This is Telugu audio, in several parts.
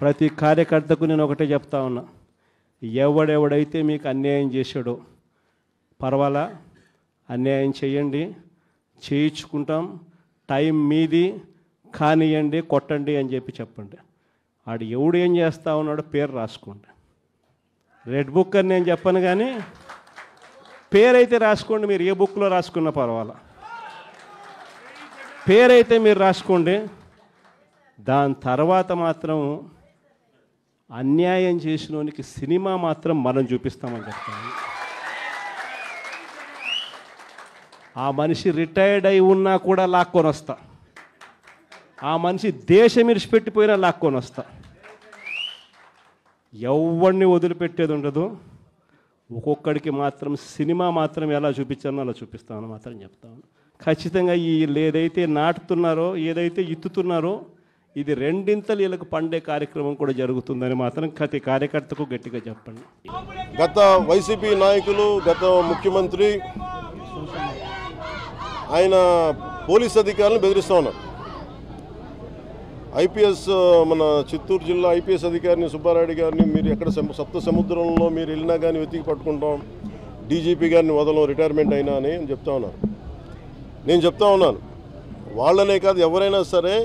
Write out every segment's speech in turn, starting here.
ప్రతి కార్యకర్తకు నేను ఒకటే చెప్తా ఉన్నా, ఎవడెవడైతే మీకు అన్యాయం చేశాడో పర్వాలా, అన్యాయం చేయండి, చేయించుకుంటాం, టైం మీది, కానియండి, కొట్టండి అని చెప్పండి. ఆడు ఎవడు ఏం చేస్తా ఉన్నాడో పేరు రాసుకోండి. రెడ్ బుక్ అని నేను చెప్పను, కానీ పేరైతే రాసుకోండి. మీరు ఏ బుక్లో రాసుకున్నా పర్వాలా, పేరైతే మీరు రాసుకోండి. దాని తర్వాత మాత్రం అన్యాయం చేసినోనికి సినిమా మాత్రం మనం చూపిస్తామని చెప్తాను. ఆ మనిషి రిటైర్డ్ అయి ఉన్నా కూడా లాక్కొని వస్తా, ఆ మనిషి దేశం విడిచిపెట్టిపోయినా లాక్కొని వస్తా. ఎవరిని వదిలిపెట్టేది ఉండదు. ఒక్కొక్కడికి మాత్రం సినిమా మాత్రం ఎలా చూపించానో అలా చూపిస్తామని మాత్రం చెప్తాను. ఖచ్చితంగా వీళ్ళు ఏదైతే నాటుతున్నారో, ఏదైతే ఇత్తుతున్నారో, ఇది రెండింతలు వీళ్ళకు పండే కార్యక్రమం కూడా జరుగుతుందని మాత్రం ప్రతి కార్యకర్తకు గట్టిగా చెప్పండి. గత వైసీపీ నాయకులు, గత ముఖ్యమంత్రి ఆయన పోలీస్ అధికారులను బెదిరిస్తూ ఉన్నారు. ఐపీఎస్ మన చిత్తూరు జిల్లా ఐపీఎస్ అధికారిని సుబ్బారెడ్డి గారిని మీరు ఎక్కడ సప్త సముద్రంలో మీరు వెళ్ళినా కానీ వెతికి పట్టుకుంటాం, డీజీపీ గారిని వదలం, రిటైర్మెంట్ అయినా అని చెప్తా ఉన్నారు. నేను చెప్తా ఉన్నాను, వాళ్ళనే కాదు ఎవరైనా సరే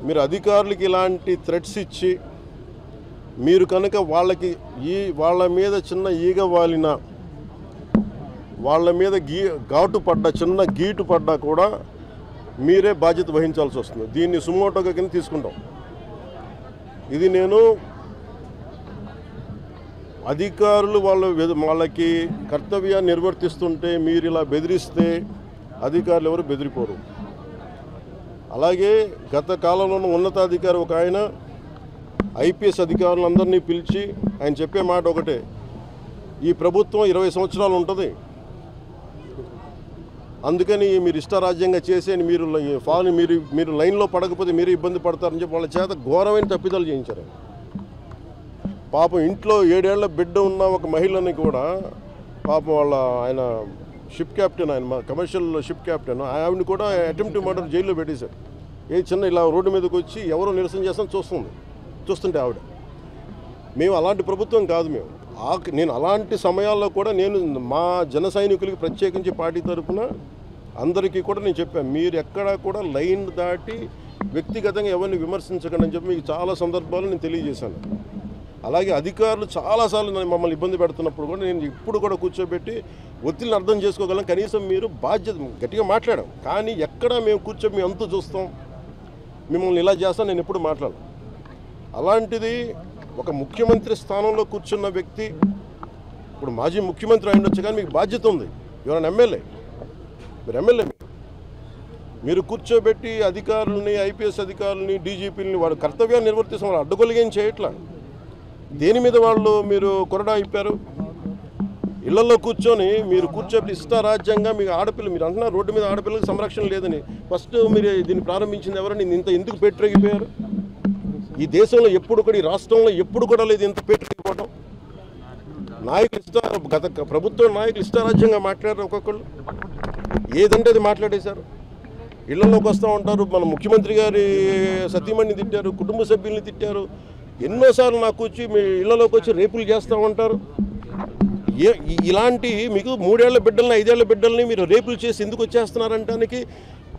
మీరు అధికారులకి ఇలాంటి థ్రెట్స్ ఇచ్చి మీరు కనుక వాళ్ళ మీద చిన్న ఈగ వాలిన, వాళ్ళ మీద ఘాటు పడ్డా, చిన్న గీటు పడ్డా కూడా మీరే బాధ్యత వహించాల్సి వస్తుంది. దీన్ని సుమోటోగా కింద తీసుకుంటాం. ఇది నేను అధికారులు వాళ్ళకి కర్తవ్యాన్ని నిర్వర్తిస్తుంటే మీరు ఇలా బెదిరిస్తే అధికారులు ఎవరు బెదిరిపోరు. అలాగే గత కాలంలో ఉన్నతాధికారి ఒక ఆయన ఐపీఎస్ అధికారులందరినీ పిలిచి ఆయన చెప్పే మాట ఒకటే, ఈ ప్రభుత్వం 20 సంవత్సరాలు ఉంటుంది, అందుకని మీరు ఇష్టారాజ్యంగా చేసి మీరు లైన్లో పడకపోతే మీరే ఇబ్బంది పడతారని చెప్పి వాళ్ళ చేత ఘోరమైన తప్పిదాలు చేయించారు. పాపం ఇంట్లో 7 ఏళ్ల బిడ్డ ఉన్న ఒక మహిళని కూడా పాపం ఆయన షిప్ క్యాప్టెన్, ఆయన కమర్షియల్ షిప్ క్యాప్టెన్, ఆవిడని కూడా అటెంప్ట్ మర్డర్ జైల్లో పెట్టేశారు. చిన్న ఇలా రోడ్డు మీదకి వచ్చి ఎవరో నిరసన చేస్తాను చూస్తుంటే ఆవిడ. మేము అలాంటి ప్రభుత్వం కాదు. నేను అలాంటి సమయాల్లో కూడా నేను మా జన సైనికులకి ప్రత్యేకించి పార్టీ తరఫున అందరికీ కూడా నేను చెప్పాను, మీరు ఎక్కడా కూడా లైన్ దాటి వ్యక్తిగతంగా ఎవరిని విమర్శించకండి అని చెప్పి మీకు చాలా సందర్భాలు నేను తెలియజేశాను. అలాగే అధికారులు చాలాసార్లు మమ్మల్ని ఇబ్బంది పెడుతున్నప్పుడు కూడా నేను ఇప్పుడు కూడా కూర్చోబెట్టి ఒత్తిడిని అర్థం చేసుకోగలం, కనీసం మీరు బాధ్యత గట్టిగా మాట్లాడాం, కానీ ఎక్కడ మేము కూర్చొని మేము అంతా చూస్తాం, మిమ్మల్ని ఇలా చేస్తాం నేను ఎప్పుడు మాట్లాడను. అలాంటిది ఒక ముఖ్యమంత్రి స్థానంలో కూర్చున్న వ్యక్తి, ఇప్పుడు మాజీ ముఖ్యమంత్రి అయి ఉండొచ్చు, కానీ మీకు బాధ్యత ఉంది. ఎవరైనా ఎమ్మెల్యే, మీరు ఎమ్మెల్యే, మీరు కూర్చోబెట్టి అధికారులని, ఐపీఎస్ అధికారులని, డీజీపీలని వాడు కర్తవ్యాన్ని నిర్వర్తిస్తున్న వాళ్ళు అడ్డగొలిగేం చేయట్లా. దేని మీద మీరు కొరడా అయిపోయారు? ఇళ్లలో కూర్చొని మీరు కూర్చోబెట్టి ఇష్టారాజ్యంగా మీకు ఆడపిల్ల, మీరు అంటున్నారు రోడ్డు మీద ఆడపిల్లలకు సంరక్షణ లేదని. ఫస్ట్ మీరు దీన్ని ప్రారంభించింది ఎవరని ఎందుకు పెట్టిపోయారు? ఈ దేశంలో ఎప్పుడు కూడా, ఈ రాష్ట్రంలో ఎప్పుడు కూడా లేదు ఇంత పెట్టిపోవడం. నాయకులు గత ప్రభుత్వ నాయకులు ఇష్టారాజ్యంగా మాట్లాడారు. ఒక్కొక్కళ్ళు ఏదంటే అది మాట్లాడేశారు. ఇళ్లలోకి వస్తూ ఉంటారు, మన ముఖ్యమంత్రి గారి సతీమణిని తిట్టారు, కుటుంబ సభ్యుల్ని తిట్టారు. ఎన్నోసార్లు నాకు వచ్చి మీ ఇళ్లలోకి వచ్చి రేపులు చేస్తూ ఉంటారు. ఇలాంటి మీకు 3 ఏళ్ల బిడ్డల్ని, 5 ఏళ్ల బిడ్డల్ని మీరు రేపులు చేసి ఎందుకు వచ్చేస్తున్నారంటానికి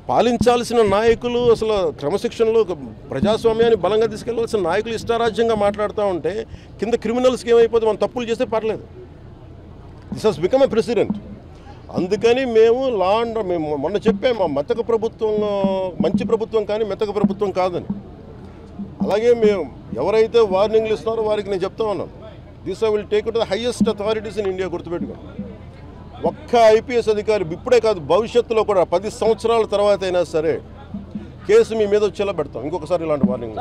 పాలించాల్సిన నాయకులు, అసలు క్రమశిక్షణలో ప్రజాస్వామ్యాన్ని బలంగా తీసుకెళ్లాల్సిన నాయకులు ఇష్టారాజ్యంగా మాట్లాడుతూ ఉంటే కింద క్రిమినల్స్కి ఏమైపోతే మనం తప్పులు చేస్తే పర్లేదు. This has become a president. అందుకని మేము మేము మొన్న చెప్పాము, మా మెతక ప్రభుత్వం మంచి ప్రభుత్వం కానీ మెతక ప్రభుత్వం కాదని. అలాగే మేము ఎవరైతే వార్నింగ్లు ఇస్తున్నారో వారికి నేను చెప్తా ఉన్నాను, this I will take to the highest authorities in India. గుర్తుపెట్టుకోండి, ఒక్క ఐపీఎస్ అధికారి ఇప్పుడే కాదు, భవిష్యత్తులో కూడా 10 సంవత్సరాల తర్వాత అయినా సరే కేసు మీ మీద వచ్చేలా పెడతాం ఇంకొకసారి ఇలాంటి వార్నింగ్.